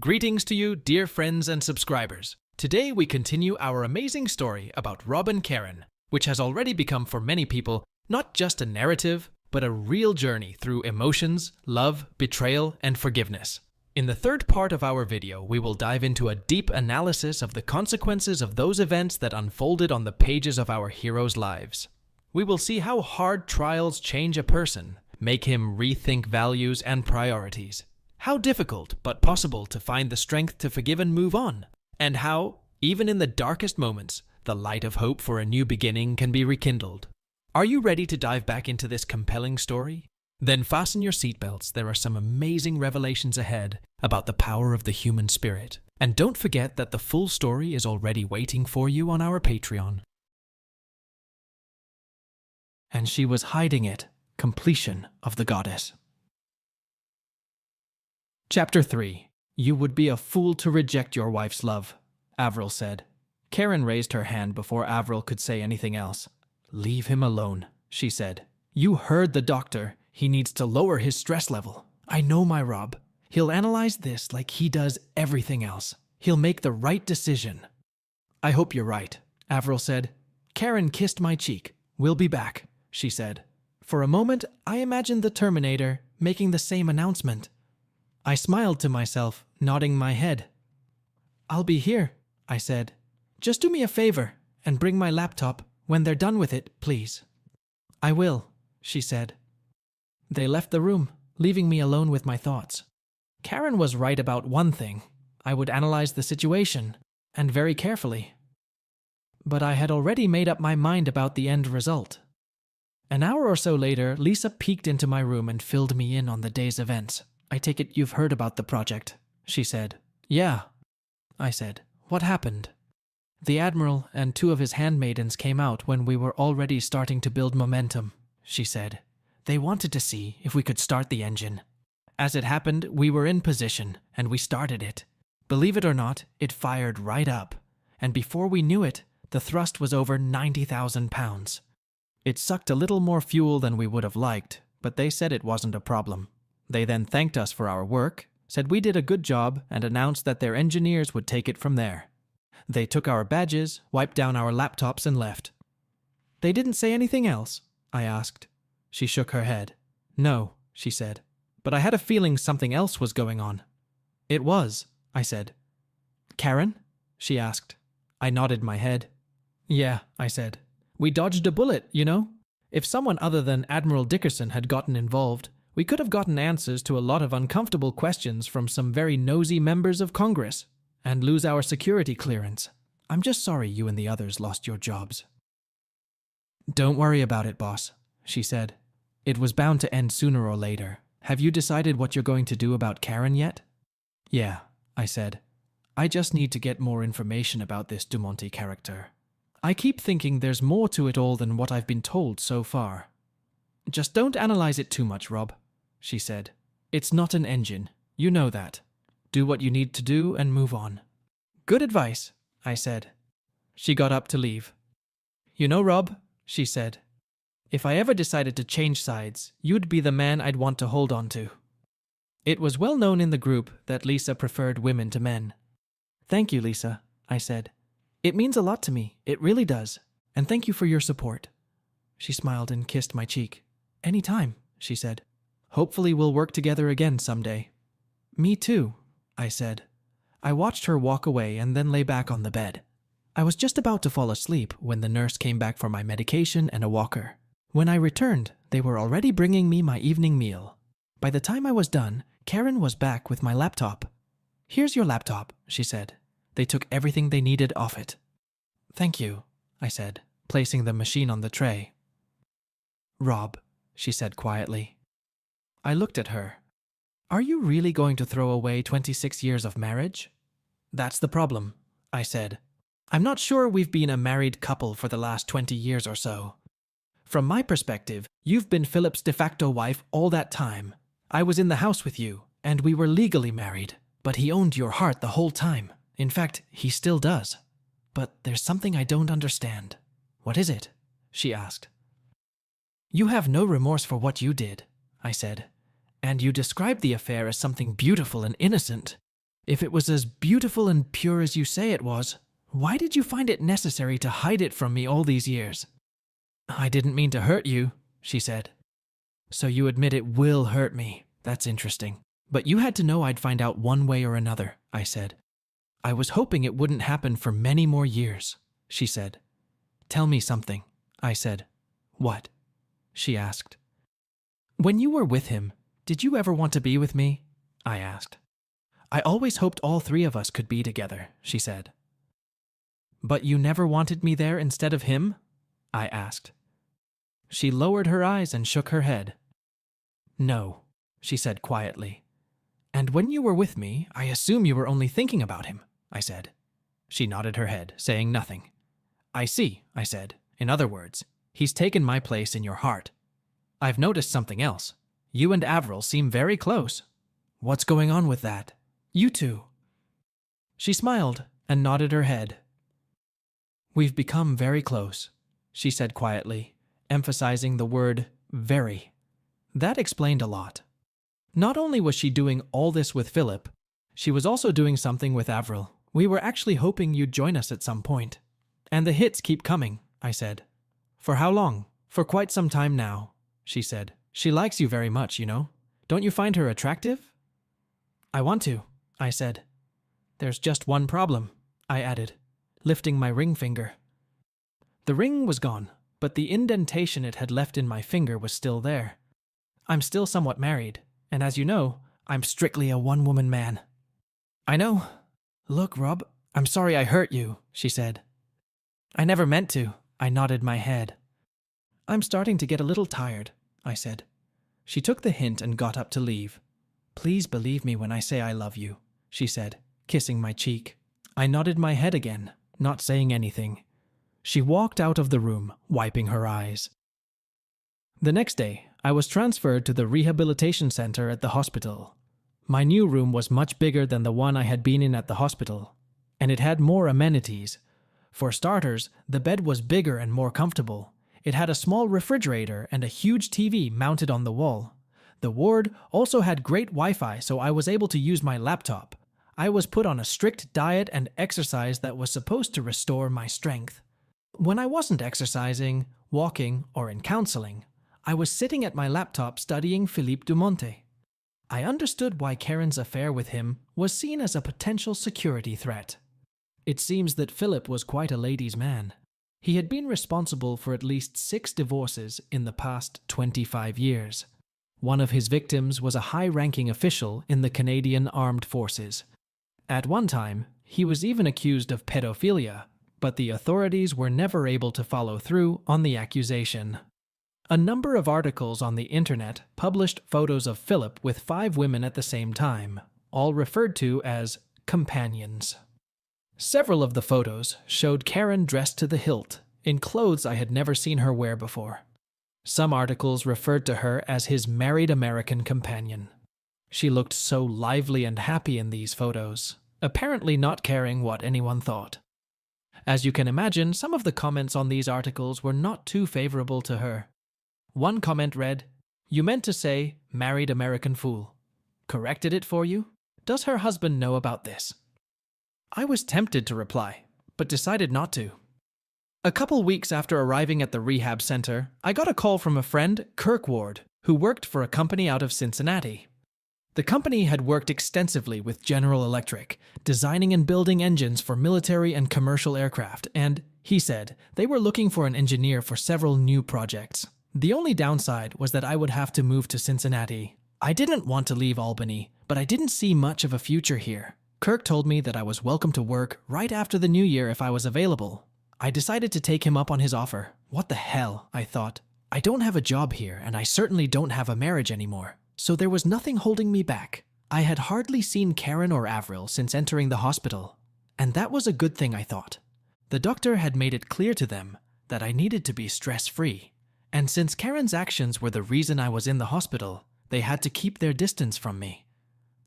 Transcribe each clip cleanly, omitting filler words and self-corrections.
Greetings to you, dear friends and subscribers. Today we continue our amazing story about Rob and Karen, which has already become for many people not just a narrative, but a real journey through emotions, love, betrayal, and forgiveness. In the third part of our video, we will dive into a deep analysis of the consequences of those events that unfolded on the pages of our heroes' lives. We will see how hard trials change a person, make him rethink values and priorities. How difficult, but possible, to find the strength to forgive and move on. And how, even in the darkest moments, the light of hope for a new beginning can be rekindled. Are you ready to dive back into this compelling story? Then fasten your seatbelts. There are some amazing revelations ahead about the power of the human spirit. And don't forget that the full story is already waiting for you on our Patreon. And she was hiding it. Completion of the goddess. Chapter 3. You would be a fool to reject your wife's love, Avril said. Karen raised her hand before Avril could say anything else. Leave him alone, she said. You heard the doctor. He needs to lower his stress level. I know my Rob. He'll analyze this like he does everything else. He'll make the right decision. I hope you're right, Avril said. Karen kissed my cheek. We'll be back, she said. For a moment, I imagined the Terminator making the same announcement. I smiled to myself, nodding my head. I'll be here, I said. Just do me a favor and bring my laptop when they're done with it, please. I will, she said. They left the room, leaving me alone with my thoughts. Karen was right about one thing. I would analyze the situation, and very carefully. But I had already made up my mind about the end result. An hour or so later, Lisa peeked into my room and filled me in on the day's events. I take it you've heard about the project, she said. Yeah, I said. What happened? The Admiral and 2 of his handmaidens came out when we were already starting to build momentum, she said. They wanted to see if we could start the engine. As it happened, we were in position, and we started it. Believe it or not, it fired right up, and before we knew it, the thrust was over 90,000 pounds. It sucked a little more fuel than we would have liked, but they said it wasn't a problem. They then thanked us for our work, said we did a good job, and announced that their engineers would take it from there. They took our badges, wiped down our laptops, and left. They didn't say anything else? I asked. She shook her head. No, she said. But I had a feeling something else was going on. It was, I said. Karen? She asked. I nodded my head. Yeah, I said. We dodged a bullet, you know? If someone other than Admiral Dickerson had gotten involved, we could have gotten answers to a lot of uncomfortable questions from some very nosy members of Congress, and lose our security clearance. I'm just sorry you and the others lost your jobs. Don't worry about it, boss, she said. It was bound to end sooner or later. Have you decided what you're going to do about Karen yet? Yeah, I said. I just need to get more information about this Dumonte character. I keep thinking there's more to it all than what I've been told so far. Just don't analyze it too much, Rob, she said. It's not an engine. You know that. Do what you need to do and move on. Good advice, I said. She got up to leave. You know, Rob, she said, if I ever decided to change sides, you'd be the man I'd want to hold on to. It was well known in the group that Lisa preferred women to men. Thank you, Lisa, I said. It means a lot to me, it really does, and thank you for your support. She smiled and kissed my cheek. Any time, she said. Hopefully we'll work together again someday. Me too, I said. I watched her walk away and then lay back on the bed. I was just about to fall asleep when the nurse came back for my medication and a walker. When I returned, they were already bringing me my evening meal. By the time I was done, Karen was back with my laptop. Here's your laptop, she said. They took everything they needed off it. Thank you, I said, placing the machine on the tray. Rob, she said quietly. I looked at her. Are you really going to throw away 26 years of marriage? That's the problem, I said. I'm not sure we've been a married couple for the last 20 years or so. From my perspective, you've been Philip's de facto wife all that time. I was in the house with you, and we were legally married, but he owned your heart the whole time. In fact, he still does. But there's something I don't understand. What is it? She asked. You have no remorse for what you did, I said. And you described the affair as something beautiful and innocent. If it was as beautiful and pure as you say it was, why did you find it necessary to hide it from me all these years? I didn't mean to hurt you, she said. So you admit it will hurt me. That's interesting. But you had to know I'd find out one way or another, I said. I was hoping it wouldn't happen for many more years, she said. Tell me something, I said. What? She asked. When you were with him, did you ever want to be with me? I asked. I always hoped all three of us could be together, she said. But you never wanted me there instead of him? I asked. She lowered her eyes and shook her head. No, she said quietly. And when you were with me, I assume you were only thinking about him, I said. She nodded her head, saying nothing. I see, I said. In other words, he's taken my place in your heart. I've noticed something else. You and Avril seem very close. What's going on with that? You two. She smiled and nodded her head. We've become very close, she said quietly, emphasizing the word very. That explained a lot. Not only was she doing all this with Philip, she was also doing something with Avril. We were actually hoping you'd join us at some point. And the hits keep coming, I said. For how long? For quite some time now, she said. She likes you very much, you know. Don't you find her attractive? I want to, I said. There's just one problem, I added, lifting my ring finger. The ring was gone, but the indentation it had left in my finger was still there. I'm still somewhat married, and as you know, I'm strictly a one-woman man. I know. Look, Rob, I'm sorry I hurt you, she said. I never meant to, I nodded my head. I'm starting to get a little tired, I said. She took the hint and got up to leave. Please believe me when I say I love you, she said, kissing my cheek. I nodded my head again, not saying anything. She walked out of the room, wiping her eyes. The next day, I was transferred to the rehabilitation center at the hospital. My new room was much bigger than the one I had been in at the hospital, and it had more amenities. For starters, the bed was bigger and more comfortable. It had a small refrigerator and a huge TV mounted on the wall. The ward also had great Wi-Fi, so I was able to use my laptop. I was put on a strict diet and exercise that was supposed to restore my strength. When I wasn't exercising, walking, or in counseling, I was sitting at my laptop studying Philippe Dumonte. I understood why Karen's affair with him was seen as a potential security threat. It seems that Philip was quite a ladies' man. He had been responsible for at least 6 divorces in the past 25 years. One of his victims was a high-ranking official in the Canadian Armed Forces. At one time, he was even accused of pedophilia, but the authorities were never able to follow through on the accusation. A number of articles on the internet published photos of Philip with 5 women at the same time, all referred to as companions. Several of the photos showed Karen dressed to the hilt, in clothes I had never seen her wear before. Some articles referred to her as his married American companion. She looked so lively and happy in these photos, apparently not caring what anyone thought. As you can imagine, some of the comments on these articles were not too favorable to her. One comment read, "You meant to say, married American fool. Corrected it for you? Does her husband know about this?" I was tempted to reply, but decided not to. A couple weeks after arriving at the rehab center, I got a call from a friend, Kirk Ward, who worked for a company out of Cincinnati. The company had worked extensively with General Electric, designing and building engines for military and commercial aircraft, and, he said, they were looking for an engineer for several new projects. The only downside was that I would have to move to Cincinnati. I didn't want to leave Albany, but I didn't see much of a future here. Kirk told me that I was welcome to work right after the new year if I was available. I decided to take him up on his offer. What the hell, I thought. I don't have a job here, and I certainly don't have a marriage anymore. So there was nothing holding me back. I had hardly seen Karen or Avril since entering the hospital. And that was a good thing, I thought. The doctor had made it clear to them that I needed to be stress-free. And since Karen's actions were the reason I was in the hospital, they had to keep their distance from me.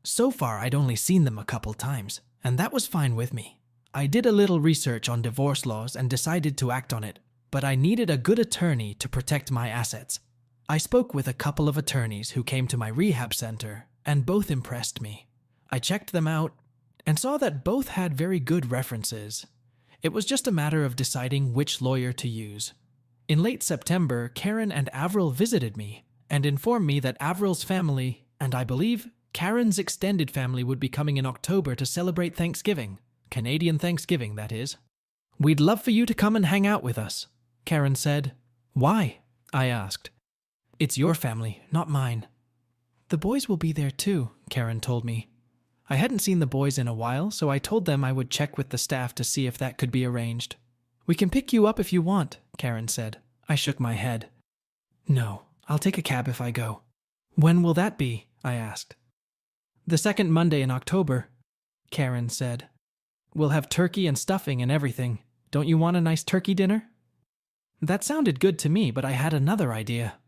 So far, I'd only seen them a couple times, and that was fine with me. I did a little research on divorce laws and decided to act on it, but I needed a good attorney to protect my assets. I spoke with a couple of attorneys who came to my rehab center, and both impressed me. I checked them out, and saw that both had very good references. It was just a matter of deciding which lawyer to use. In late September, Karen and Avril visited me and informed me that Avril's family, and I believe Karen's extended family, would be coming in October to celebrate Thanksgiving. Canadian Thanksgiving, that is. "We'd love for you to come and hang out with us," Karen said. "Why?" I asked. "It's your family, not mine." "The boys will be there too," Karen told me. I hadn't seen the boys in a while, so I told them I would check with the staff to see if that could be arranged. "We can pick you up if you want," Karen said. I shook my head. "No, I'll take a cab if I go." "When will that be?" I asked. "The second Monday in October," Karen said. "We'll have turkey and stuffing and everything. Don't you want a nice turkey dinner?" That sounded good to me, but I had another idea.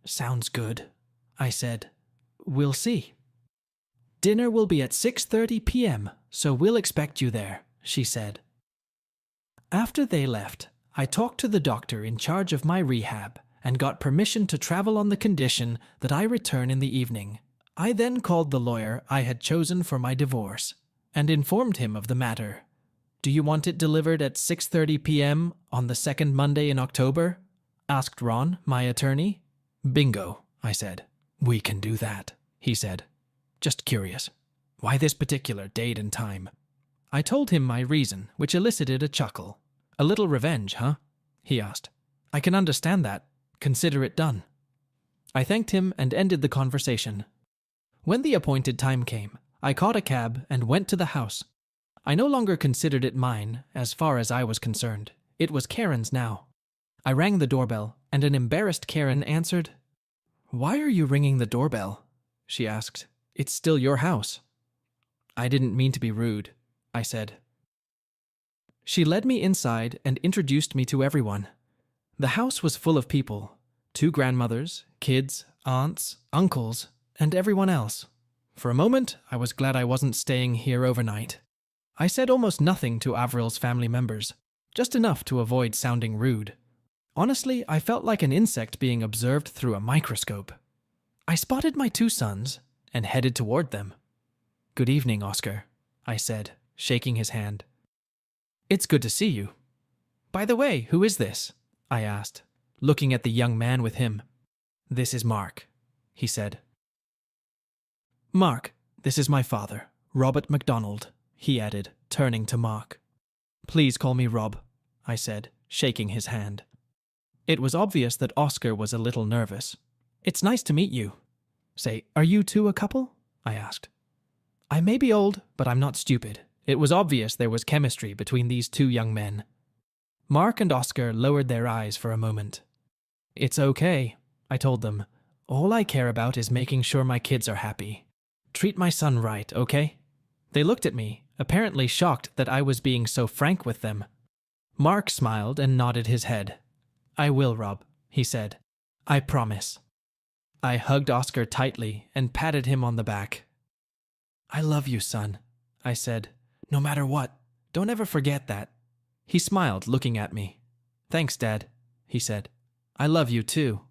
"Sounds good," I said. "We'll see." "Dinner will be at 6:30 p.m., so we'll expect you there," she said. After they left, I talked to the doctor in charge of my rehab and got permission to travel on the condition that I return in the evening. I then called the lawyer I had chosen for my divorce and informed him of the matter. "Do you want it delivered at 6:30 p.m. on the second Monday in October?" asked Ron, my attorney. "Bingo," I said. "We can do that," he said. "Just curious. Why this particular date and time?" I told him my reason, which elicited a chuckle. "A little revenge, huh?" he asked. "I can understand that. Consider it done." I thanked him and ended the conversation. When the appointed time came, I caught a cab and went to the house. I no longer considered it mine, as far as I was concerned. It was Karen's now. I rang the doorbell, and an embarrassed Karen answered. "Why are you ringing the doorbell?" she asked. "It's still your house." "I didn't mean to be rude," I said. She led me inside and introduced me to everyone. The house was full of people. 2 grandmothers, kids, aunts, uncles, and everyone else. For a moment, I was glad I wasn't staying here overnight. I said almost nothing to Avril's family members, just enough to avoid sounding rude. Honestly, I felt like an insect being observed through a microscope. I spotted my 2 sons and headed toward them. "Good evening, Oscar," I said, shaking his hand. "It's good to see you. By the way, who is this?" I asked, looking at the young man with him. "This is Mark," he said. "Mark, this is my father, Robert MacDonald," he added, turning to Mark. "Please call me Rob," I said, shaking his hand. It was obvious that Oscar was a little nervous. "It's nice to meet you." "Say, are you two a couple?" I asked. I may be old, but I'm not stupid. It was obvious there was chemistry between these 2 young men. Mark and Oscar lowered their eyes for a moment. "It's okay," I told them. "All I care about is making sure my kids are happy. Treat my son right, okay?" They looked at me, apparently shocked that I was being so frank with them. Mark smiled and nodded his head. "I will, Rob," he said. "I promise." I hugged Oscar tightly and patted him on the back. "I love you, son," I said. "No matter what. Don't ever forget that." He smiled, looking at me. "Thanks, Dad," he said. "I love you too."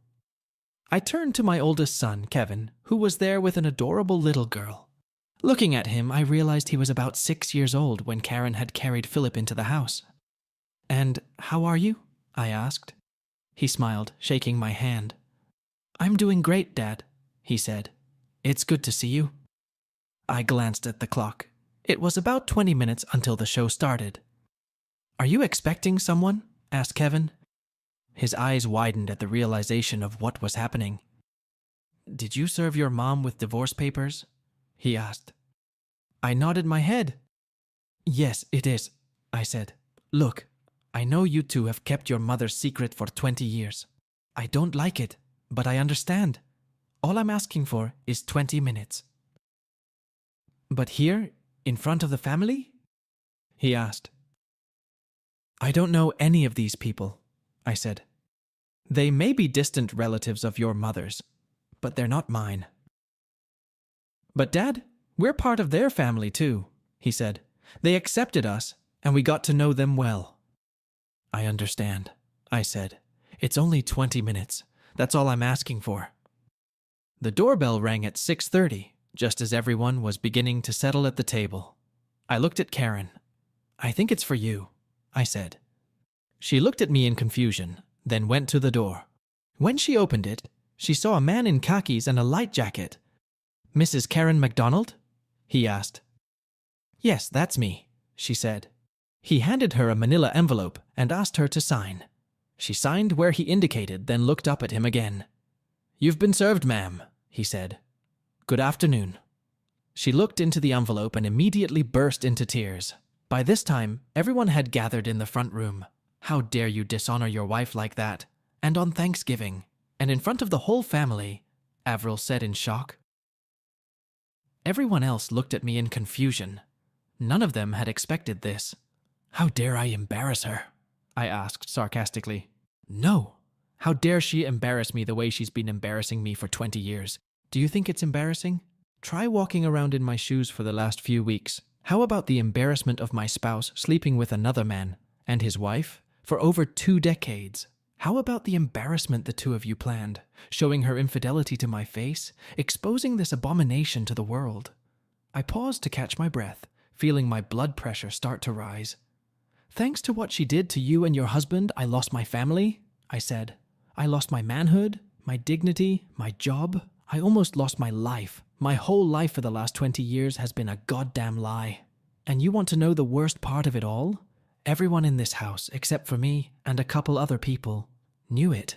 I turned to my oldest son, Kevin, who was there with an adorable little girl. Looking at him, I realized he was about 6 years old when Karen had carried Philip into the house. "And how are you?" I asked. He smiled, shaking my hand. "I'm doing great, Dad," he said. "It's good to see you." I glanced at the clock. It was about 20 minutes until the show started. "Are you expecting someone?" asked Kevin. His eyes widened at the realization of what was happening. "Did you serve your mom with divorce papers?" he asked. I nodded my head. "Yes, it is," I said. "Look, I know you two have kept your mother's secret for 20 years. I don't like it, but I understand. All I'm asking for is 20 minutes. "But here, in front of the family?" he asked. "I don't know any of these people," I said. "They may be distant relatives of your mother's, but they're not mine." "But Dad, we're part of their family too," he said. "They accepted us, and we got to know them well." "I understand," I said. "It's only 20 minutes. That's all I'm asking for." The doorbell rang at 6:30, just as everyone was beginning to settle at the table. I looked at Karen. I think it's for you, I said. She looked at me in confusion, then went to the door. When she opened it, she saw a man in khakis and a light jacket. Mrs. Karen MacDonald? He asked. Yes, that's me, she said. He handed her a manila envelope and asked her to sign. She signed where he indicated, then looked up at him again. You've been served, ma'am, he said. Good afternoon. She looked into the envelope and immediately burst into tears. By this time, everyone had gathered in the front room. How dare you dishonor your wife like that? And on Thanksgiving, and in front of the whole family, Avril said in shock. Everyone else looked at me in confusion. None of them had expected this. How dare I embarrass her? I asked sarcastically. No. How dare she embarrass me the way she's been embarrassing me for 20 years? Do you think it's embarrassing? Try walking around in my shoes for the last few weeks. How about the embarrassment of my spouse sleeping with another man and his wife for over 2 decades? How about the embarrassment the two of you planned, showing her infidelity to my face, exposing this abomination to the world? I paused to catch my breath, feeling my blood pressure start to rise. Thanks to what she did to you and your husband, I lost my family, I said. I lost my manhood, my dignity, my job. I almost lost my life. My whole life for the last 20 years has been a goddamn lie. And you want to know the worst part of it all? Everyone in this house, except for me and a couple other people, knew it.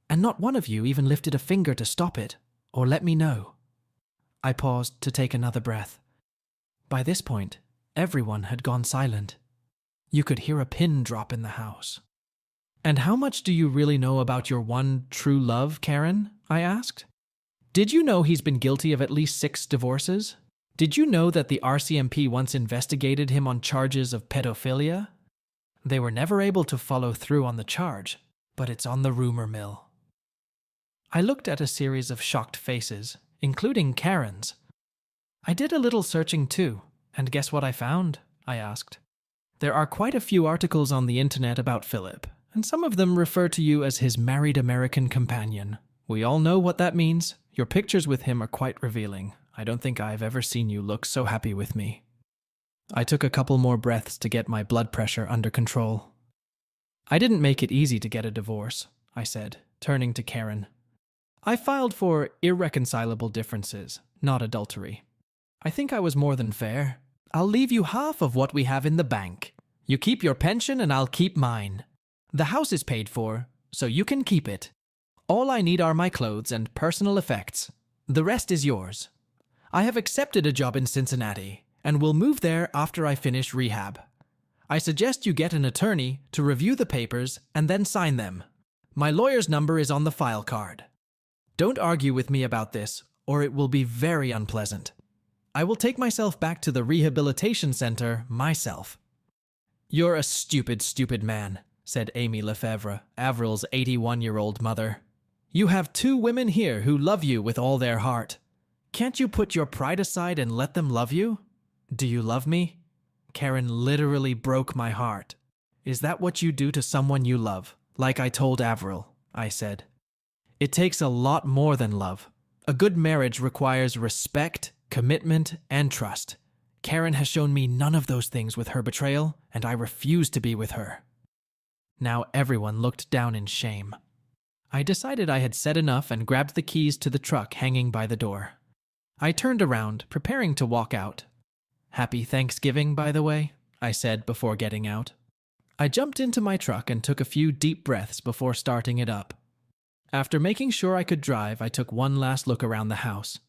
And not one of you even lifted a finger to stop it or let me know. I paused to take another breath. By this point, everyone had gone silent. You could hear a pin drop in the house. And how much do you really know about your one true love, Karen? I asked. Did you know he's been guilty of at least 6 divorces? Did you know that the RCMP once investigated him on charges of pedophilia? They were never able to follow through on the charge, but it's on the rumor mill. I looked at a series of shocked faces, including Karen's. I did a little searching too, and guess what I found? I asked. There are quite a few articles on the internet about Philip, and some of them refer to you as his married American companion. We all know what that means. Your pictures with him are quite revealing. I don't think I've ever seen you look so happy with me. I took a couple more breaths to get my blood pressure under control. I didn't make it easy to get a divorce, I said, turning to Karen. I filed for irreconcilable differences, not adultery. I think I was more than fair. I'll leave you half of what we have in the bank. You keep your pension and I'll keep mine. The house is paid for, so you can keep it. All I need are my clothes and personal effects. The rest is yours. I have accepted a job in Cincinnati and will move there after I finish rehab. I suggest you get an attorney to review the papers and then sign them. My lawyer's number is on the file card. Don't argue with me about this, or it will be very unpleasant. I will take myself back to the rehabilitation center myself. You're a stupid, stupid man, said Amy Lefebvre, Avril's 81-year-old mother. You have 2 women here who love you with all their heart. Can't you put your pride aside and let them love you? Do you love me? Karen literally broke my heart. Is that what you do to someone you love? Like I told Avril, I said. It takes a lot more than love. A good marriage requires respect, commitment, and trust. Karen has shown me none of those things with her betrayal, and I refuse to be with her. Now everyone looked down in shame. I decided I had said enough and grabbed the keys to the truck hanging by the door. I turned around, preparing to walk out. Happy Thanksgiving, by the way, I said before getting out. I jumped into my truck and took a few deep breaths before starting it up. After making sure I could drive, I took one last look around the house.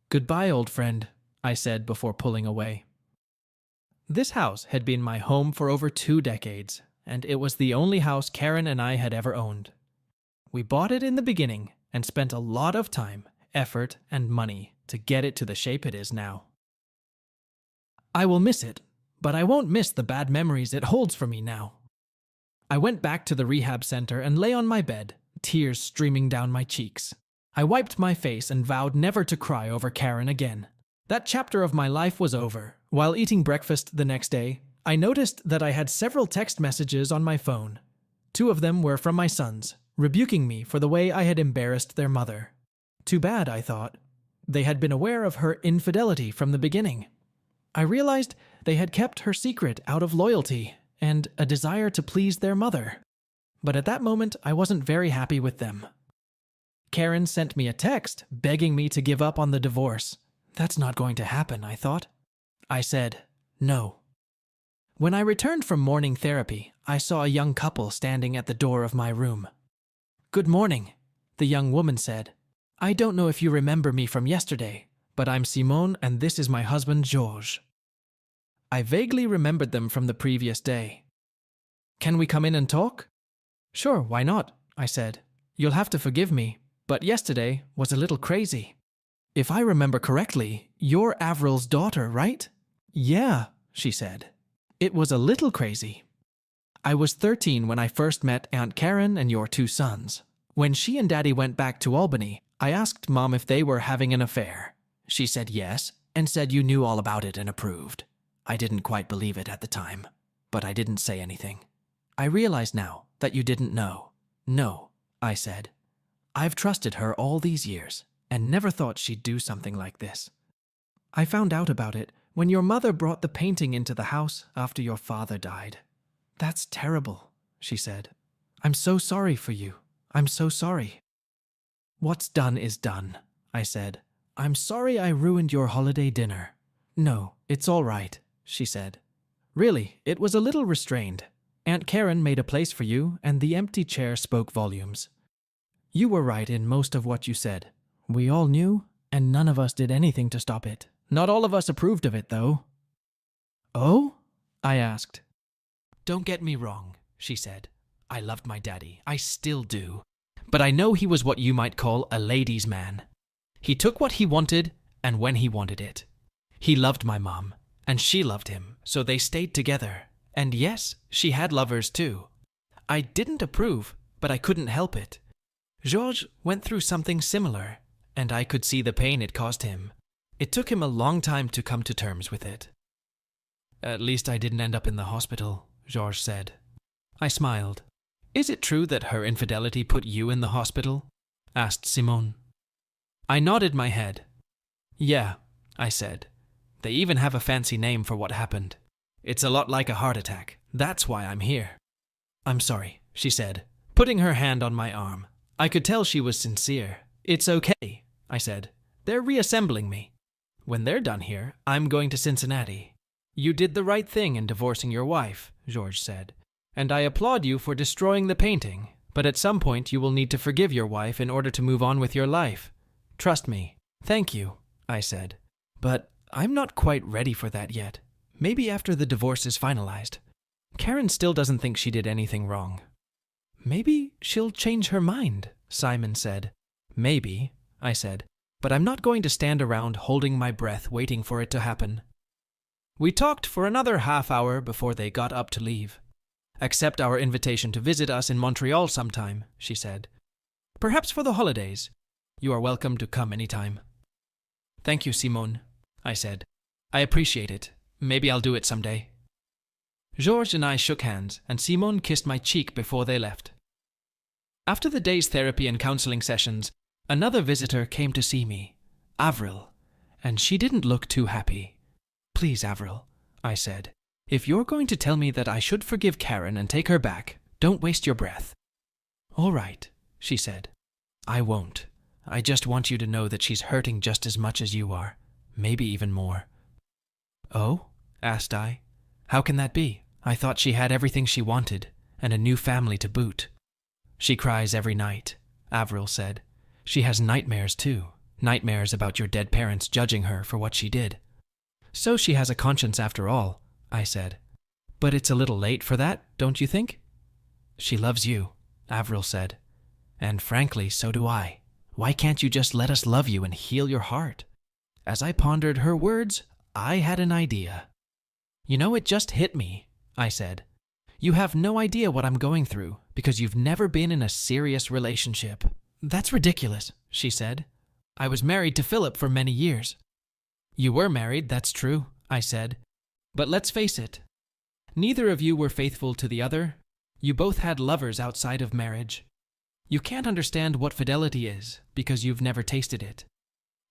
Goodbye, old friend, I said before pulling away. This house had been my home for over 2 decades, and it was the only house Karen and I had ever owned. We bought it in the beginning and spent a lot of time, effort, and money to get it to the shape it is now. I will miss it, but I won't miss the bad memories it holds for me now. I went back to the rehab center and lay on my bed, tears streaming down my cheeks. I wiped my face and vowed never to cry over Karen again. That chapter of my life was over. While eating breakfast the next day, I noticed that I had several text messages on my phone. 2 of them were from my sons, rebuking me for the way I had embarrassed their mother. Too bad, I thought. They had been aware of her infidelity from the beginning. I realized they had kept her secret out of loyalty and a desire to please their mother. But at that moment, I wasn't very happy with them. Karen sent me a text begging me to give up on the divorce. That's not going to happen, I thought. I said, no. When I returned from morning therapy, I saw a young couple standing at the door of my room. Good morning, the young woman said. I don't know if you remember me from yesterday, but I'm Simone and this is my husband Georges. I vaguely remembered them from the previous day. Can we come in and talk? Sure, why not? I said. You'll have to forgive me, but yesterday was a little crazy. If I remember correctly, you're Avril's daughter, right? Yeah, she said. It was a little crazy. I was 13 when I first met Aunt Karen and your two sons. When she and Daddy went back to Albany, I asked Mom if they were having an affair. She said yes, and said you knew all about it and approved. I didn't quite believe it at the time, but I didn't say anything. I realize now that you didn't know. No, I said. I've trusted her all these years and never thought she'd do something like this. I found out about it when your mother brought the painting into the house after your father died. That's terrible, she said. I'm so sorry for you. I'm so sorry. What's done is done, I said. I'm sorry I ruined your holiday dinner. No, it's all right, she said. Really, it was a little restrained. Aunt Karen made a place for you, and the empty chair spoke volumes. You were right in most of what you said. We all knew, and none of us did anything to stop it. Not all of us approved of it, though. Oh? I asked. Don't get me wrong, she said. I loved my daddy. I still do. But I know he was what you might call a ladies' man. He took what he wanted, and when he wanted it. He loved my mom, and she loved him, so they stayed together. And yes, she had lovers too. I didn't approve, but I couldn't help it. Georges went through something similar, and I could see the pain it caused him. It took him a long time to come to terms with it. At least I didn't end up in the hospital, Georges said. I smiled. Is it true that her infidelity put you in the hospital? Asked Simone. I nodded my head. Yeah, I said. They even have a fancy name for what happened. It's a lot like a heart attack. That's why I'm here. I'm sorry, she said, putting her hand on my arm. I could tell she was sincere. It's okay, I said. They're reassembling me. When they're done here, I'm going to Cincinnati. You did the right thing in divorcing your wife, Georges said. And I applaud you for destroying the painting. But at some point you will need to forgive your wife in order to move on with your life. Trust me. Thank you, I said. But I'm not quite ready for that yet. Maybe after the divorce is finalized. Karen still doesn't think she did anything wrong. Maybe she'll change her mind, Simon said. Maybe, I said. But I'm not going to stand around holding my breath waiting for it to happen. We talked for another half hour before they got up to leave. Accept our invitation to visit us in Montreal sometime, she said. Perhaps for the holidays. You are welcome to come anytime. Thank you, Simone, I said. I appreciate it. Maybe I'll do it someday. Georges and I shook hands, and Simone kissed my cheek before they left. After the day's therapy and counseling sessions, another visitor came to see me, Avril, and she didn't look too happy. Please, Avril, I said. If you're going to tell me that I should forgive Karen and take her back, don't waste your breath. All right, she said. I won't. I just want you to know that she's hurting just as much as you are, maybe even more. Oh? Asked I. How can that be? I thought she had everything she wanted, and a new family to boot. She cries every night, Avril said. She has nightmares too, nightmares about your dead parents judging her for what she did. So she has a conscience after all, I said. But it's a little late for that, don't you think? She loves you, Avril said. And frankly, so do I. Why can't you just let us love you and heal your heart? As I pondered her words, I had an idea. You know, it just hit me, I said. You have no idea what I'm going through because you've never been in a serious relationship. That's ridiculous, she said. I was married to Philip for many years. You were married, that's true, I said. But let's face it. Neither of you were faithful to the other. You both had lovers outside of marriage. You can't understand what fidelity is because you've never tasted it.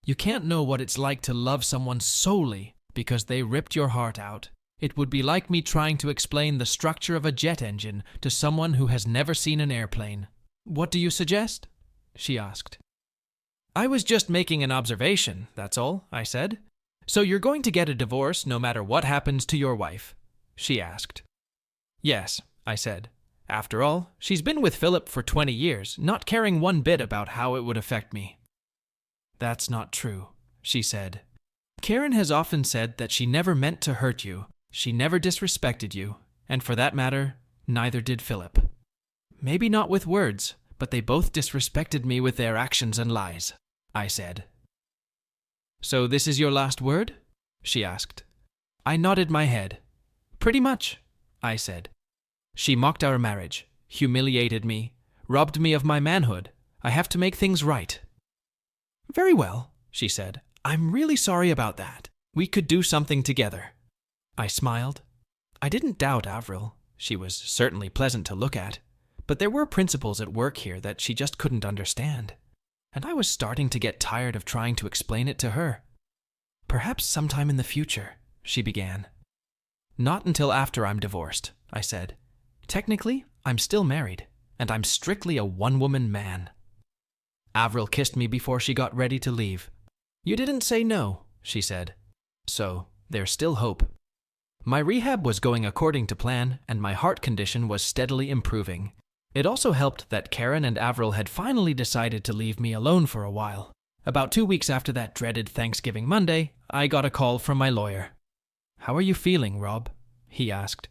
You can't know what it's like to love someone solely Because they ripped your heart out. It would be like me trying to explain the structure of a jet engine to someone who has never seen an airplane. What do you suggest? She asked. I was just making an observation, that's all, I said. So you're going to get a divorce no matter what happens to your wife? She asked. Yes, I said. After all, she's been with Philip for 20 years, not caring one bit about how it would affect me. That's not true, she said. Karen has often said that she never meant to hurt you. She never disrespected you, and for that matter, neither did Philip. Maybe not with words, but they both disrespected me with their actions and lies, I said. So this is your last word? She asked. I nodded my head. Pretty much, I said. She mocked our marriage, humiliated me, robbed me of my manhood. I have to make things right. Very well, she said. I'm really sorry about that. We could do something together. I smiled. I didn't doubt Avril. She was certainly pleasant to look at. But there were principles at work here that she just couldn't understand. And I was starting to get tired of trying to explain it to her. Perhaps sometime in the future, she began. Not until after I'm divorced, I said. Technically, I'm still married, and I'm strictly a one-woman man. Avril kissed me before she got ready to leave. You didn't say no, she said. So, there's still hope. My rehab was going according to plan, and my heart condition was steadily improving. It also helped that Karen and Avril had finally decided to leave me alone for a while. About 2 weeks after that dreaded Thanksgiving Monday, I got a call from my lawyer. How are you feeling, Rob? He asked.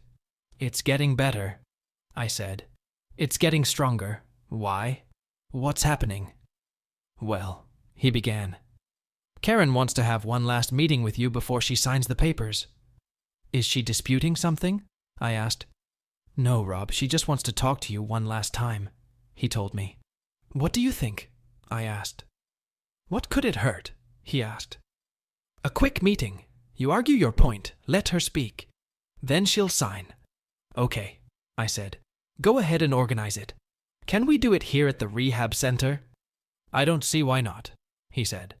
It's getting better, I said. It's getting stronger. Why? What's happening? Well, he began. Karen wants to have one last meeting with you before she signs the papers. Is she disputing something? I asked. No, Rob, she just wants to talk to you one last time, he told me. What do you think? I asked. What could it hurt? He asked. A quick meeting. You argue your point. Let her speak. Then she'll sign. Okay, I said. Go ahead and organize it. Can we do it here at the rehab center? I don't see why not, he said.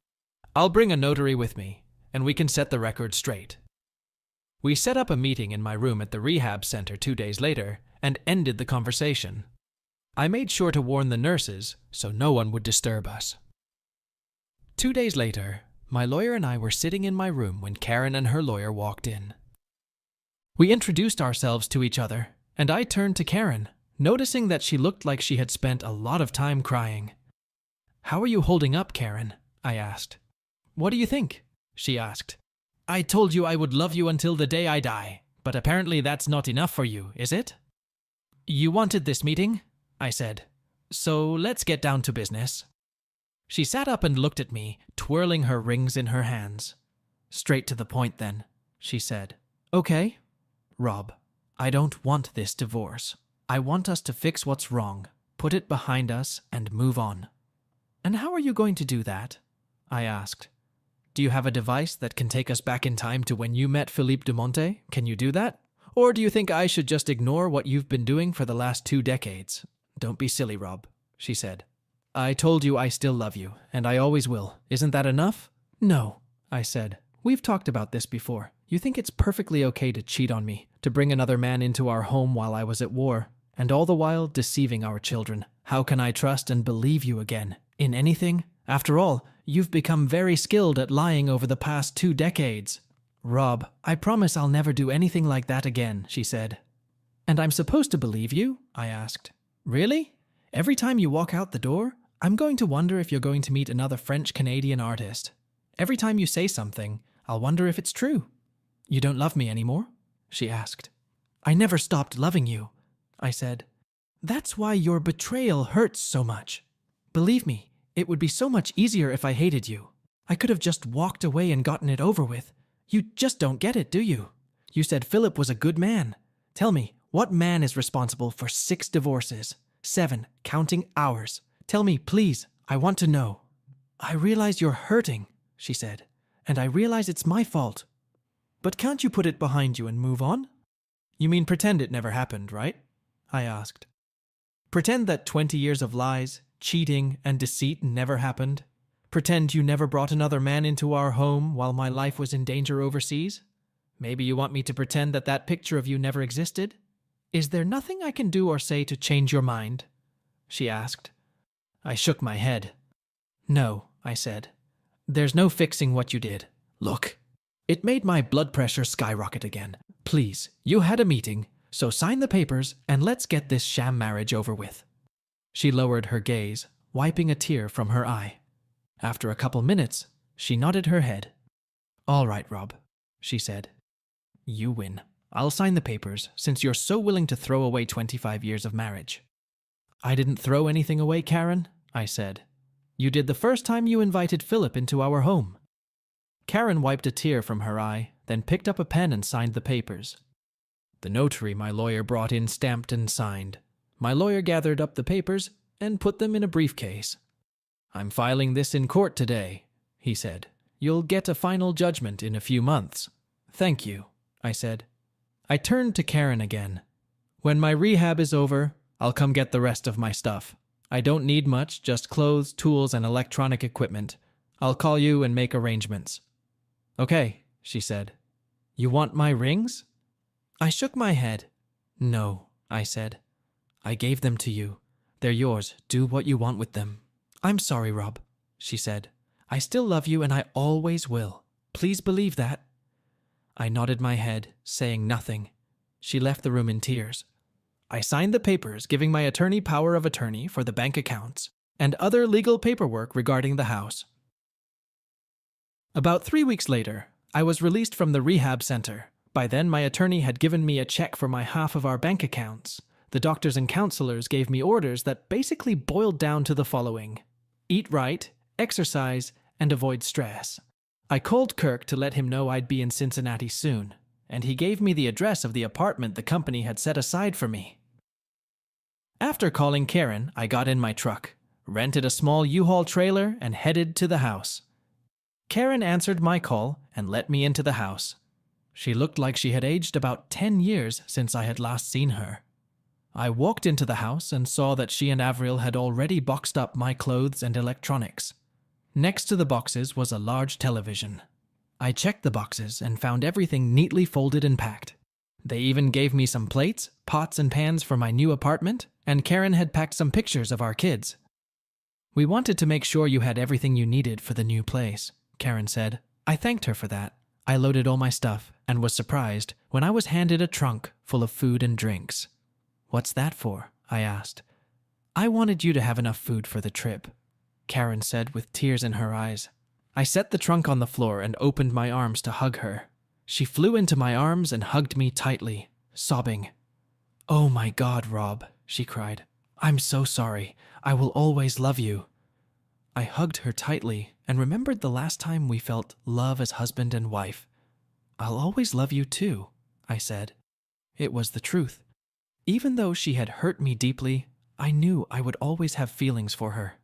I'll bring a notary with me, and we can set the record straight. We set up a meeting in my room at the rehab center 2 days later and ended the conversation. I made sure to warn the nurses so no one would disturb us. 2 days later, my lawyer and I were sitting in my room when Karen and her lawyer walked in. We introduced ourselves to each other, and I turned to Karen, noticing that she looked like she had spent a lot of time crying. How are you holding up, Karen? I asked. What do you think? She asked. I told you I would love you until the day I die, but apparently that's not enough for you, is it? You wanted this meeting, I said. So let's get down to business. She sat up and looked at me, twirling her rings in her hands. Straight to the point then, she said. Okay, Rob, I don't want this divorce. I want us to fix what's wrong, put it behind us, and move on. And how are you going to do that? I asked. Do you have a device that can take us back in time to when you met Philippe de Monte? Can you do that? Or do you think I should just ignore what you've been doing for the last 2 decades? Don't be silly, Rob, she said. I told you I still love you, and I always will. Isn't that enough? No, I said. We've talked about this before. You think it's perfectly okay to cheat on me, to bring another man into our home while I was at war, and all the while deceiving our children. How can I trust and believe you again? In anything? After all, you've become very skilled at lying over the past 2 decades. Rob, I promise I'll never do anything like that again, she said. And I'm supposed to believe you? I asked. Really? Every time you walk out the door, I'm going to wonder if you're going to meet another French-Canadian artist. Every time you say something, I'll wonder if it's true. You don't love me anymore? She asked. I never stopped loving you, I said. That's why your betrayal hurts so much. Believe me, it would be so much easier if I hated you. I could have just walked away and gotten it over with. You just don't get it, do you? You said Philip was a good man. Tell me, what man is responsible for 6 divorces? 7, counting ours. Tell me, please, I want to know. I realize you're hurting, she said, and I realize it's my fault. But can't you put it behind you and move on? You mean pretend it never happened, right? I asked. Pretend that 20 years of lies, cheating, and deceit never happened. Pretend you never brought another man into our home while my life was in danger overseas? Maybe you want me to pretend that that picture of you never existed? Is there nothing I can do or say to change your mind?" she asked. I shook my head. "No," I said. "There's no fixing what you did. Look." It made my blood pressure skyrocket again. "Please, you had a meeting, so sign the papers and let's get this sham marriage over with." She lowered her gaze, wiping a tear from her eye. After a couple minutes, she nodded her head. "All right, Rob," she said. "You win. I'll sign the papers since you're so willing to throw away 25 years of marriage." "I didn't throw anything away, Karen," I said. "You did the first time you invited Philip into our home." Karen wiped a tear from her eye, then picked up a pen and signed the papers. The notary my lawyer brought in stamped and signed. My lawyer gathered up the papers and put them in a briefcase. "I'm filing this in court today," he said. "You'll get a final judgment in a few months." "Thank you," I said. I turned to Karen again. "When my rehab is over, I'll come get the rest of my stuff. I don't need much, just clothes, tools, and electronic equipment. I'll call you and make arrangements." "Okay," she said. "You want my rings?" I shook my head. "No," I said. "I gave them to you. They're yours. Do what you want with them." "I'm sorry, Rob," she said. "I still love you and I always will. Please believe that." I nodded my head, saying nothing. She left the room in tears. I signed the papers giving my attorney power of attorney for the bank accounts and other legal paperwork regarding the house. About 3 weeks later, I was released from the rehab center. By then, my attorney had given me a check for my half of our bank accounts. The doctors and counselors gave me orders that basically boiled down to the following: eat right, exercise, and avoid stress. I called Kirk to let him know I'd be in Cincinnati soon, and he gave me the address of the apartment the company had set aside for me. After calling Karen, I got in my truck, rented a small U-Haul trailer, and headed to the house. Karen answered my call and let me into the house. She looked like she had aged about 10 years since I had last seen her. I walked into the house and saw that she and Avril had already boxed up my clothes and electronics. Next to the boxes was a large television. I checked the boxes and found everything neatly folded and packed. They even gave me some plates, pots, and pans for my new apartment, and Karen had packed some pictures of our kids. "We wanted to make sure you had everything you needed for the new place," Karen said. I thanked her for that. I loaded all my stuff and was surprised when I was handed a trunk full of food and drinks. "What's that for?" I asked. "I wanted you to have enough food for the trip," Karen said with tears in her eyes. I set the trunk on the floor and opened my arms to hug her. She flew into my arms and hugged me tightly, sobbing. "Oh my God, Rob," she cried. "I'm so sorry. I will always love you." I hugged her tightly and remembered the last time we felt love as husband and wife. "I'll always love you too," I said. It was the truth. Even though she had hurt me deeply, I knew I would always have feelings for her.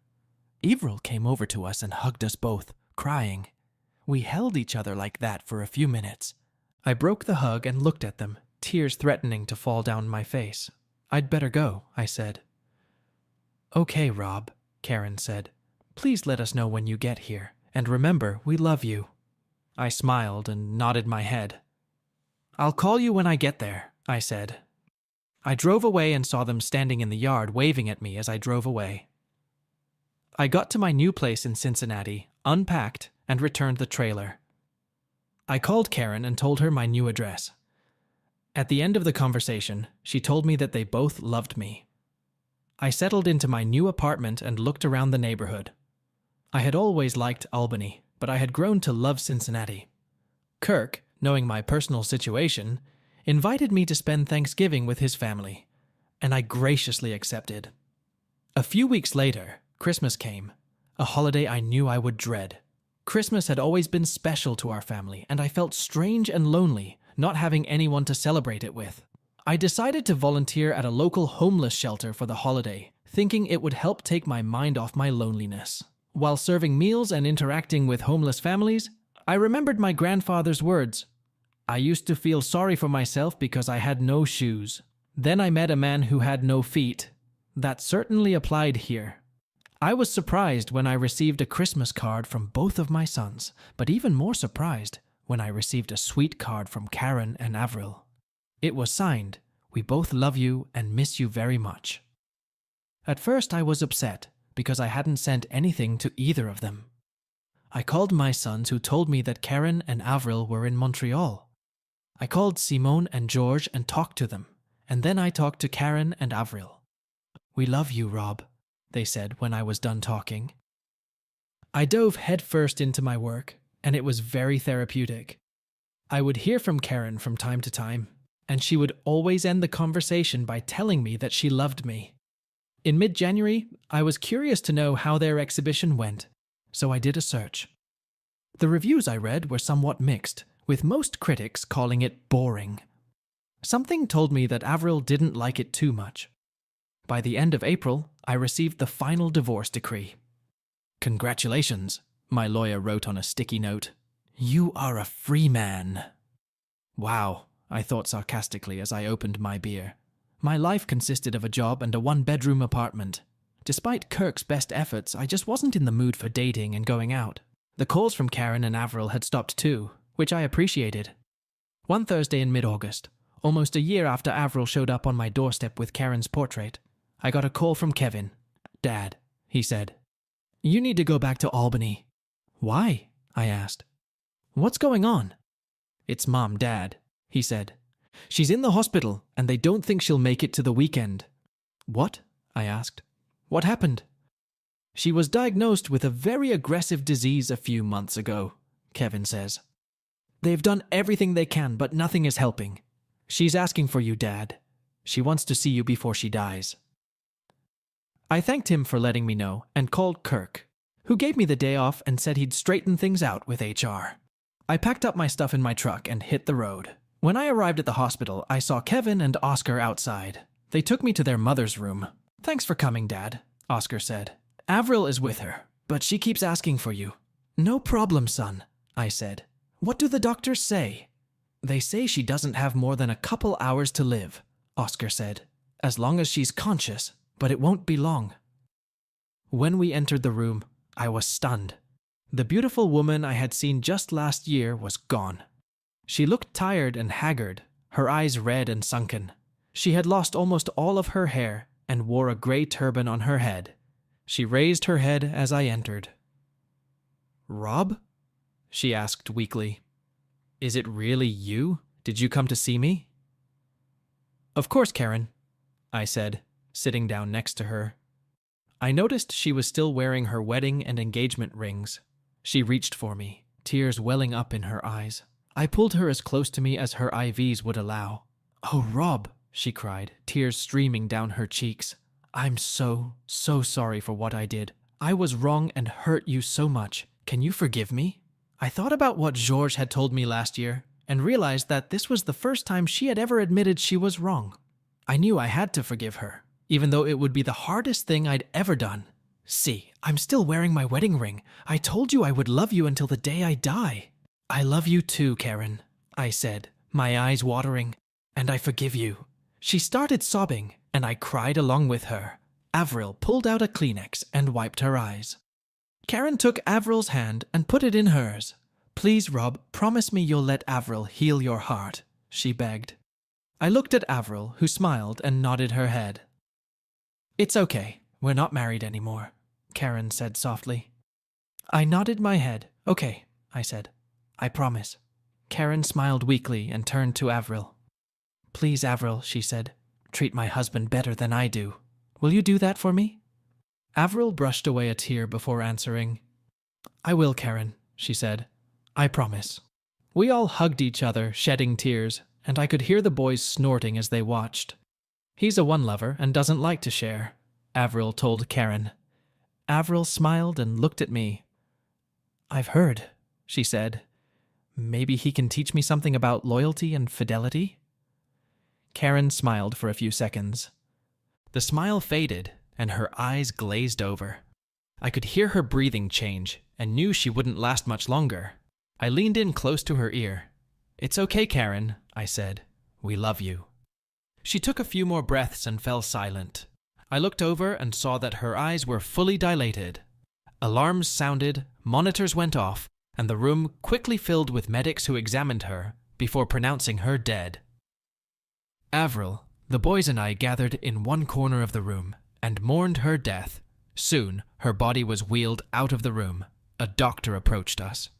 Avril came over to us and hugged us both, crying. We held each other like that for a few minutes. I broke the hug and looked at them, tears threatening to fall down my face. "I'd better go," I said. "Okay, Rob," Karen said. "Please let us know when you get here, and remember, we love you." I smiled and nodded my head. "I'll call you when I get there," I said. I drove away and saw them standing in the yard waving at me as I drove away. I got to my new place in Cincinnati, unpacked, and returned the trailer. I called Karen and told her my new address. At the end of the conversation, she told me that they both loved me. I settled into my new apartment and looked around the neighborhood. I had always liked Albany, but I had grown to love Cincinnati. Kirk, knowing my personal situation, invited me to spend Thanksgiving with his family, and I graciously accepted. A few weeks later, Christmas came, a holiday I knew I would dread. Christmas had always been special to our family, and I felt strange and lonely, not having anyone to celebrate it with. I decided to volunteer at a local homeless shelter for the holiday, thinking it would help take my mind off my loneliness. While serving meals and interacting with homeless families, I remembered my grandfather's words. "I used to feel sorry for myself because I had no shoes. Then I met a man who had no feet." That certainly applied here. I was surprised when I received a Christmas card from both of my sons, but even more surprised when I received a sweet card from Karen and Avril. It was signed, "We both love you and miss you very much." At first I was upset because I hadn't sent anything to either of them. I called my sons, who told me that Karen and Avril were in Montreal. I called Simone and George and talked to them, and then I talked to Karen and Avril. "We love you, Rob," they said when I was done talking. I dove headfirst into my work, and it was very therapeutic. I would hear from Karen from time to time, and she would always end the conversation by telling me that she loved me. In mid-January, I was curious to know how their exhibition went, so I did a search. The reviews I read were somewhat mixed, with most critics calling it boring. Something told me that Avril didn't like it too much. By the end of April, I received the final divorce decree. "Congratulations," my lawyer wrote on a sticky note. "You are a free man." Wow, I thought sarcastically as I opened my beer. My life consisted of a job and a one-bedroom apartment. Despite Kirk's best efforts, I just wasn't in the mood for dating and going out. The calls from Karen and Avril had stopped too, which I appreciated. One Thursday in mid-August, almost a year after Avril showed up on my doorstep with Karen's portrait, I got a call from Kevin. "Dad," he said, "you need to go back to Albany." "Why?" I asked. "What's going on?" "It's Mom, Dad," he said. "She's in the hospital, and they don't think she'll make it to the weekend." "What?" I asked. "What happened?" "She was diagnosed with a very aggressive disease a few months ago," Kevin says. "They've done everything they can, but nothing is helping. She's asking for you, Dad. She wants to see you before she dies." I thanked him for letting me know and called Kirk, who gave me the day off and said he'd straighten things out with HR. I packed up my stuff in my truck and hit the road. When I arrived at the hospital, I saw Kevin and Oscar outside. They took me to their mother's room. "Thanks for coming, Dad," Oscar said. "Avril is with her, but she keeps asking for you." "No problem, son," I said. "What do the doctors say?" "They say she doesn't have more than a couple hours to live," Oscar said. "As long as she's conscious, but it won't be long." When we entered the room, I was stunned. The beautiful woman I had seen just last year was gone. She looked tired and haggard, her eyes red and sunken. She had lost almost all of her hair and wore a gray turban on her head. She raised her head as I entered. "Rob?" she asked weakly. "Is it really you? Did you come to see me?" "Of course, Karen," I said, sitting down next to her. I noticed she was still wearing her wedding and engagement rings. She reached for me, tears welling up in her eyes. I pulled her as close to me as her IVs would allow. "Oh, Rob," she cried, tears streaming down her cheeks. "I'm so sorry for what I did. I was wrong and hurt you so much. Can you forgive me?" I thought about what George had told me last year and realized that this was the first time she had ever admitted she was wrong. I knew I had to forgive her, even though it would be the hardest thing I'd ever done. "See, I'm still wearing my wedding ring. I told you I would love you until the day I die." "I love you too, Karen," I said, my eyes watering, "and I forgive you." She started sobbing, and I cried along with her. Avril pulled out a Kleenex and wiped her eyes. Karen took Avril's hand and put it in hers. "Please, Rob, promise me you'll let Avril heal your heart," she begged. I looked at Avril, who smiled and nodded her head. "It's okay. We're not married anymore," Karen said softly. I nodded my head. "Okay," I said. "I promise." Karen smiled weakly and turned to Avril. "Please, Avril," she said, "treat my husband better than I do. Will you do that for me?" Avril brushed away a tear before answering. "I will, Karen," she said. "I promise." We all hugged each other, shedding tears, and I could hear the boys snorting as they watched. "He's a one-lover and doesn't like to share," Avril told Karen. Avril smiled and looked at me. "I've heard," she said. "Maybe he can teach me something about loyalty and fidelity?" Karen smiled for a few seconds. The smile faded, and her eyes glazed over. I could hear her breathing change, and knew she wouldn't last much longer. I leaned in close to her ear. "It's okay, Karen," I said. "We love you." She took a few more breaths and fell silent. I looked over and saw that her eyes were fully dilated. Alarms sounded, monitors went off, and the room quickly filled with medics who examined her before pronouncing her dead. Avril, the boys and I gathered in one corner of the room and mourned her death. Soon, her body was wheeled out of the room. A doctor approached us.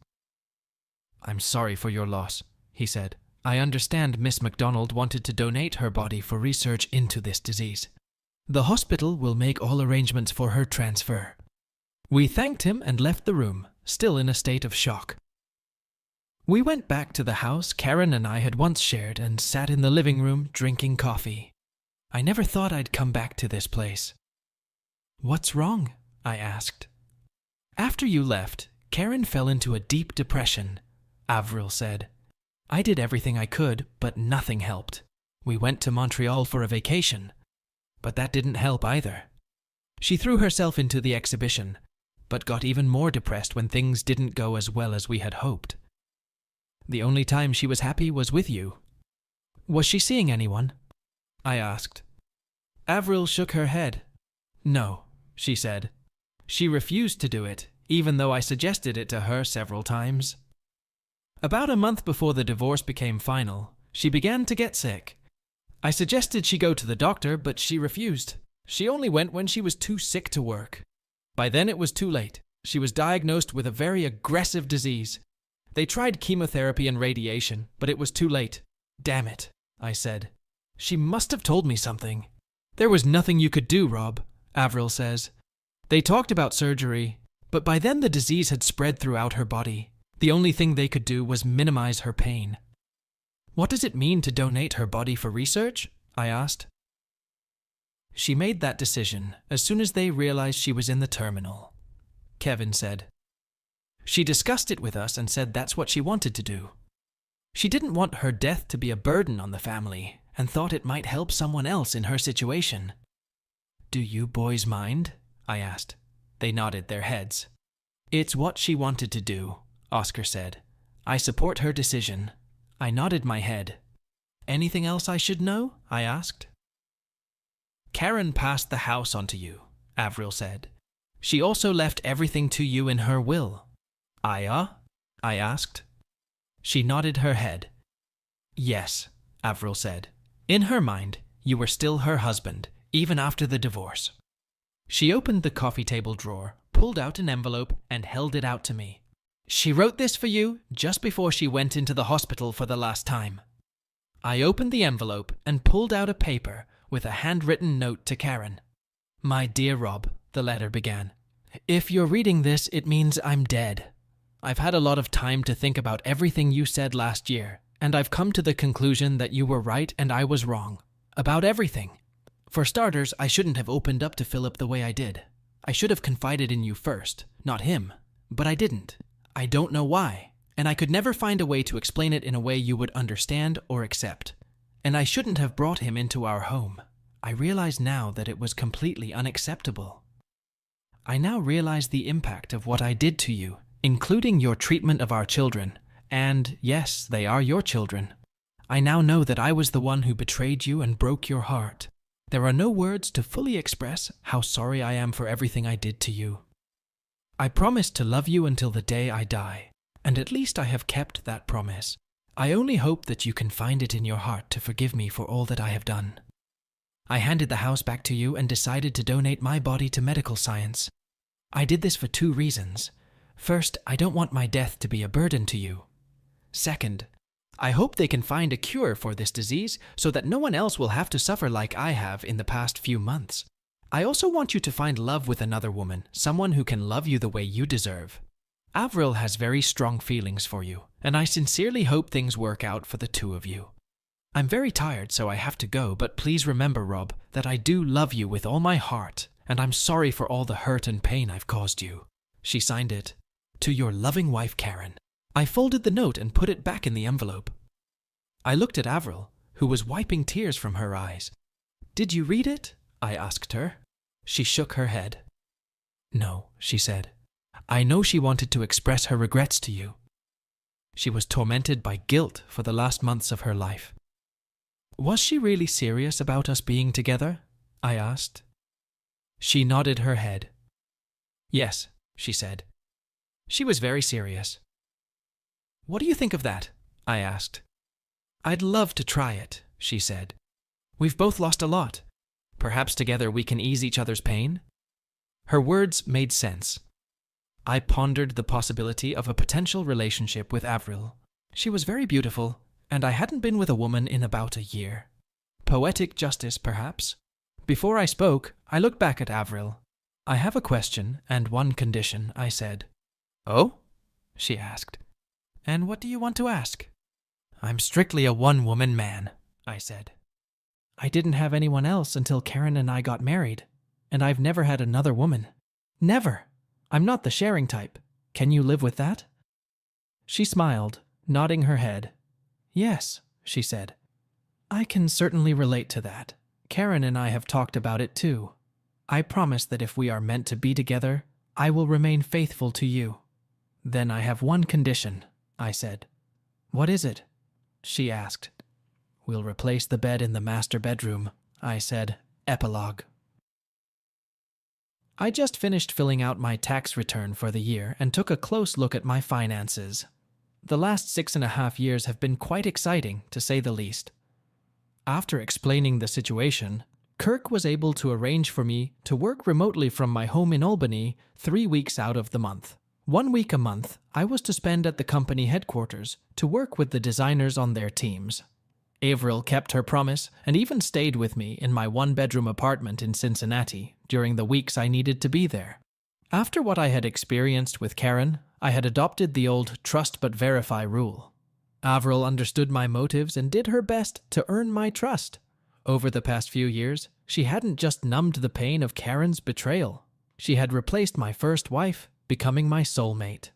"I'm sorry for your loss," he said. "I understand Miss MacDonald wanted to donate her body for research into this disease. The hospital will make all arrangements for her transfer." We thanked him and left the room, still in a state of shock. We went back to the house Karen and I had once shared and sat in the living room drinking coffee. I never thought I'd come back to this place. "What's wrong?" I asked. "After you left, Karen fell into a deep depression," Avril said. "I did everything I could, but nothing helped. We went to Montreal for a vacation, but that didn't help either. She threw herself into the exhibition, but got even more depressed when things didn't go as well as we had hoped. The only time she was happy was with you." "Was she seeing anyone?" I asked. Avril shook her head. "No," she said. "She refused to do it, even though I suggested it to her several times." About a month before the divorce became final, she began to get sick. I suggested she go to the doctor, but she refused. She only went when she was too sick to work. By then it was too late. She was diagnosed with a very aggressive disease. They tried chemotherapy and radiation, but it was too late. "Damn it," I said. "She must have told me something." "There was nothing you could do, Rob," Avril says. "They talked about surgery, but by then the disease had spread throughout her body. The only thing they could do was minimize her pain." "What does it mean to donate her body for research?" I asked. "She made that decision as soon as they realized she was in the terminal," Kevin said. "She discussed it with us and said that's what she wanted to do. She didn't want her death to be a burden on the family and thought it might help someone else in her situation." "Do you boys mind?" I asked. They nodded their heads. "It's what she wanted to do," Oscar said. "I support her decision." I nodded my head. "Anything else I should know?" I asked. "Karen passed the house on to you," Avril said. "She also left everything to you in her will." "Aya?" I asked. She nodded her head. "Yes," Avril said. "In her mind, you were still her husband, even after the divorce." She opened the coffee table drawer, pulled out an envelope, and held it out to me. "She wrote this for you just before she went into the hospital for the last time." I opened the envelope and pulled out a paper with a handwritten note to Karen. "My dear Rob," the letter began. "If you're reading this, it means I'm dead. I've had a lot of time to think about everything you said last year, and I've come to the conclusion that you were right and I was wrong. About everything. For starters, I shouldn't have opened up to Philip the way I did. I should have confided in you first, not him. But I didn't. I don't know why, and I could never find a way to explain it in a way you would understand or accept. And I shouldn't have brought him into our home. I realize now that it was completely unacceptable. I now realize the impact of what I did to you, including your treatment of our children. And yes, they are your children. I now know that I was the one who betrayed you and broke your heart. There are no words to fully express how sorry I am for everything I did to you. I promised to love you until the day I die, and at least I have kept that promise. I only hope that you can find it in your heart to forgive me for all that I have done. I handed the house back to you and decided to donate my body to medical science. I did this for 2 reasons. First, I don't want my death to be a burden to you. Second, I hope they can find a cure for this disease so that no one else will have to suffer like I have in the past few months. I also want you to find love with another woman, someone who can love you the way you deserve. Avril has very strong feelings for you, and I sincerely hope things work out for the 2 of you. I'm very tired, so I have to go, but please remember, Rob, that I do love you with all my heart, and I'm sorry for all the hurt and pain I've caused you. She signed it. To your loving wife, Karen. I folded the note and put it back in the envelope. I looked at Avril, who was wiping tears from her eyes. Did you read it? I asked her. She shook her head. No, she said. I know she wanted to express her regrets to you. She was tormented by guilt for the last months of her life. Was she really serious about us being together? I asked. She nodded her head. Yes, she said. She was very serious. What do you think of that? I asked. I'd love to try it, she said. We've both lost a lot. Perhaps together we can ease each other's pain? Her words made sense. I pondered the possibility of a potential relationship with Avril. She was very beautiful, and I hadn't been with a woman in about a year. Poetic justice, perhaps? Before I spoke, I looked back at Avril. I have a question and one condition, I said. Oh? She asked. And what do you want to ask? I'm strictly a one-woman man, I said. I didn't have anyone else until Karen and I got married, and I've never had another woman. Never. I'm not the sharing type. Can you live with that? She smiled, nodding her head. Yes, she said. I can certainly relate to that. Karen and I have talked about it too. I promise that if we are meant to be together, I will remain faithful to you. Then I have one condition, I said. What is it? She asked. We'll replace the bed in the master bedroom, I said. Epilogue. I just finished filling out my tax return for the year and took a close look at my finances. The last 6.5 years have been quite exciting, to say the least. After explaining the situation, Kirk was able to arrange for me to work remotely from my home in Albany 3 weeks out of the month. 1 week a month, I was to spend at the company headquarters to work with the designers on their teams. Avril kept her promise and even stayed with me in my one-bedroom apartment in Cincinnati during the weeks I needed to be there. After what I had experienced with Karen, I had adopted the old trust but verify rule. Avril understood my motives and did her best to earn my trust. Over the past few years, she hadn't just numbed the pain of Karen's betrayal. She had replaced my first wife, becoming my soulmate.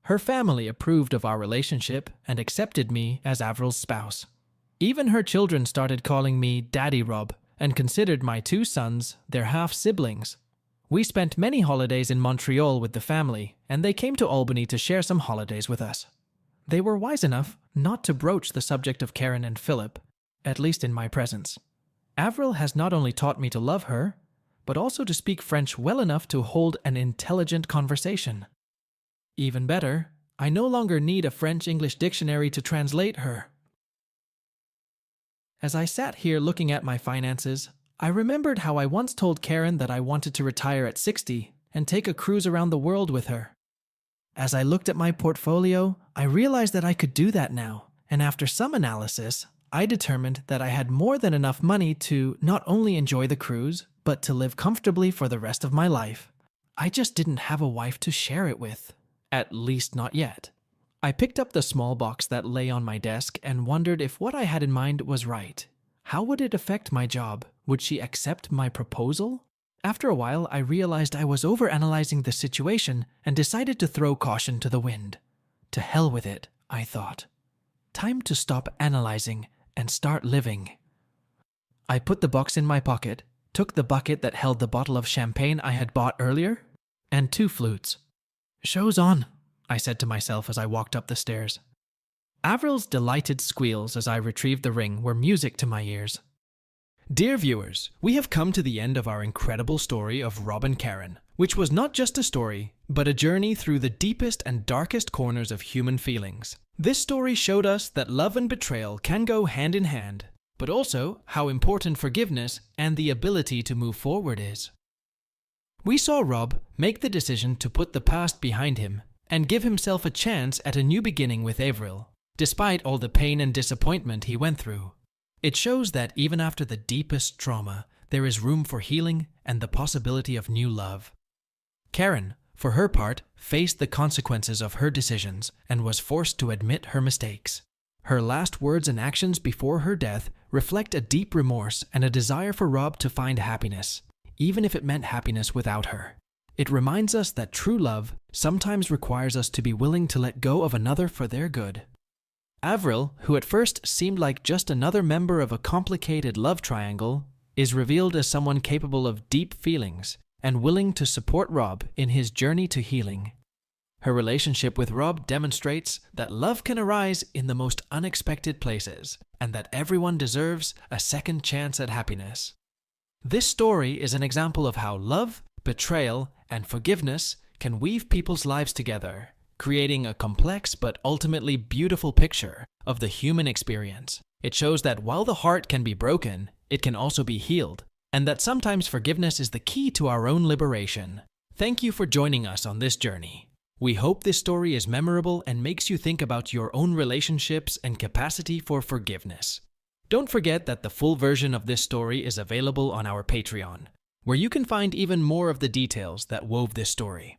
Her family approved of our relationship and accepted me as Avril's spouse. Even her children started calling me Daddy Rob and considered my 2 sons their half-siblings. We spent many holidays in Montreal with the family, and they came to Albany to share some holidays with us. They were wise enough not to broach the subject of Karen and Philip, at least in my presence. Avril has not only taught me to love her, but also to speak French well enough to hold an intelligent conversation. Even better, I no longer need a French-English dictionary to translate her. As I sat here looking at my finances, I remembered how I once told Karen that I wanted to retire at 60 and take a cruise around the world with her. As I looked at my portfolio, I realized that I could do that now, and after some analysis, I determined that I had more than enough money to not only enjoy the cruise, but to live comfortably for the rest of my life. I just didn't have a wife to share it with, at least not yet. I picked up the small box that lay on my desk and wondered if what I had in mind was right. How would it affect my job? Would she accept my proposal? After a while, I realized I was overanalyzing the situation and decided to throw caution to the wind. To hell with it, I thought. Time to stop analyzing and start living. I put the box in my pocket, took the bucket that held the bottle of champagne I had bought earlier, and 2 flutes. Show's on, I said to myself as I walked up the stairs. Avril's delighted squeals as I retrieved the ring were music to my ears. Dear viewers, we have come to the end of our incredible story of Rob and Karen, which was not just a story, but a journey through the deepest and darkest corners of human feelings. This story showed us that love and betrayal can go hand in hand, but also how important forgiveness and the ability to move forward is. We saw Rob make the decision to put the past behind him and give himself a chance at a new beginning with Avril, despite all the pain and disappointment he went through. It shows that even after the deepest trauma, there is room for healing and the possibility of new love. Karen, for her part, faced the consequences of her decisions and was forced to admit her mistakes. Her last words and actions before her death reflect a deep remorse and a desire for Rob to find happiness, even if it meant happiness without her. It reminds us that true love sometimes requires us to be willing to let go of another for their good. Avril, who at first seemed like just another member of a complicated love triangle, is revealed as someone capable of deep feelings and willing to support Rob in his journey to healing. Her relationship with Rob demonstrates that love can arise in the most unexpected places and that everyone deserves a second chance at happiness. This story is an example of how love, betrayal, and forgiveness can weave people's lives together, creating a complex but ultimately beautiful picture of the human experience. It shows that while the heart can be broken, it can also be healed, and that sometimes forgiveness is the key to our own liberation. Thank you for joining us on this journey. We hope this story is memorable and makes you think about your own relationships and capacity for forgiveness. Don't forget that the full version of this story is available on our Patreon, where you can find even more of the details that wove this story.